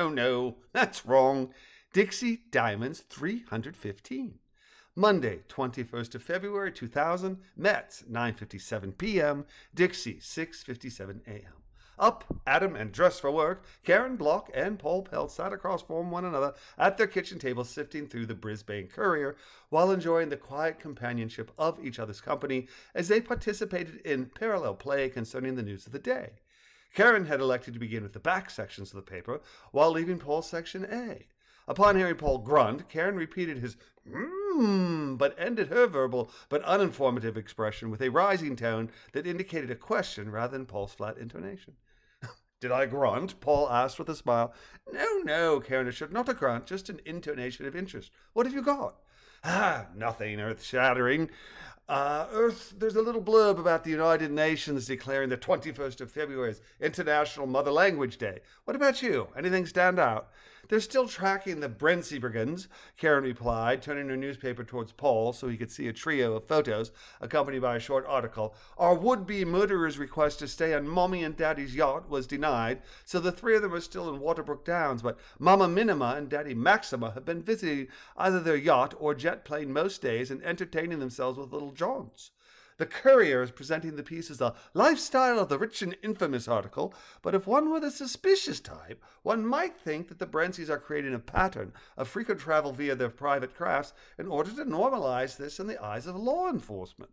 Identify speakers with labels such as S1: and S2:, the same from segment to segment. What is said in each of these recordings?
S1: No, that's wrong. Dixie Diamonds 315. Monday, 21st of February 2000, Mets 9:57 p.m., Dixie 6:57 a.m. Up, Adam, and dressed for work, Karen Block and Paul Pelt sat across from one another at their kitchen table, sifting through the Brisbane Courier while enjoying the quiet companionship of each other's company as they participated in parallel play concerning the news of the day. Karen had elected to begin with the back sections of the paper while leaving Paul's section A. Upon hearing Paul grunt, Karen repeated his but ended her verbal but uninformative expression with a rising tone that indicated a question rather than Paul's flat intonation. Did I grunt? Paul asked with a smile. No, Karen assured. Not a grunt, just an intonation of interest. What have you got? Nothing earth-shattering. There's a little blurb about the United Nations declaring the 21st of February as International Mother Language Day. What about you? Anything stand out? They're still tracking the Brentzy brigands, Karen replied, turning her newspaper towards Paul so he could see a trio of photos, accompanied by a short article. Our would-be murderer's request to stay on Mommy and Daddy's yacht was denied, so the three of them are still in Waterbrook Downs, but Mama Minima and Daddy Maxima have been visiting either their yacht or jet plane most days and entertaining themselves with little Johns. The Courier is presenting the piece as a lifestyle of the rich and infamous article, but if one were the suspicious type, one might think that the Brentzys are creating a pattern of frequent travel via their private crafts in order to normalize this in the eyes of law enforcement.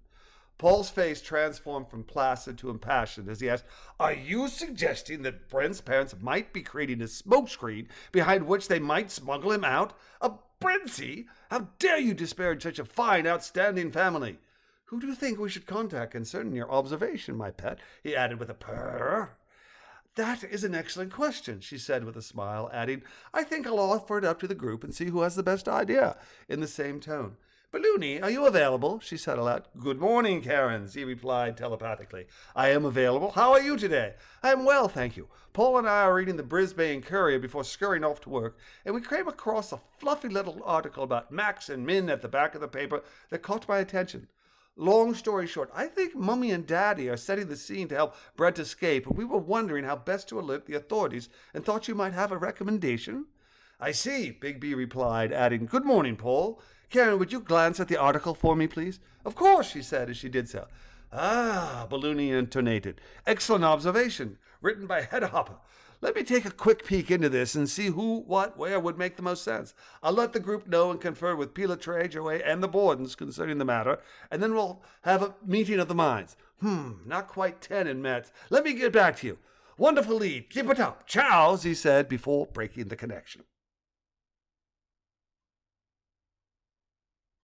S1: Paul's face transformed from placid to impassioned as he asked, Are you suggesting that Brent's parents might be creating a smokescreen behind which they might smuggle him out? A Brentsy? How dare you disparage such a fine, outstanding family? Who do you think we should contact concerning your observation, my pet? He added with a purr. That is an excellent question, she said with a smile, adding, I think I'll offer it up to the group and see who has the best idea, in the same tone. Balloony, are you available? She said aloud. Good morning, Karens, he replied telepathically. I am available. How are you today? I am well, thank you. Paul and I are reading the Brisbane Courier before scurrying off to work, and we came across a fluffy little article about Max and Min at the back of the paper that caught my attention. Long story short, I think Mummy and Daddy are setting the scene to help Brent escape, and we were wondering how best to alert the authorities and thought you might have a recommendation. I see, Bigby replied, adding, Good morning, Paul. Karen, would you glance at the article for me, please? Of course, she said as she did so. Balloony intonated. Excellent observation. Written by Hedahopper. Let me take a quick peek into this and see who, what, where would make the most sense. I'll let the group know and confer with Pilatray, Joey, and the Bordens concerning the matter, and then we'll have a meeting of the minds. Not quite 10 in Mets. Let me get back to you. Wonderful lead. Keep it up. Ciao, he said before breaking the connection.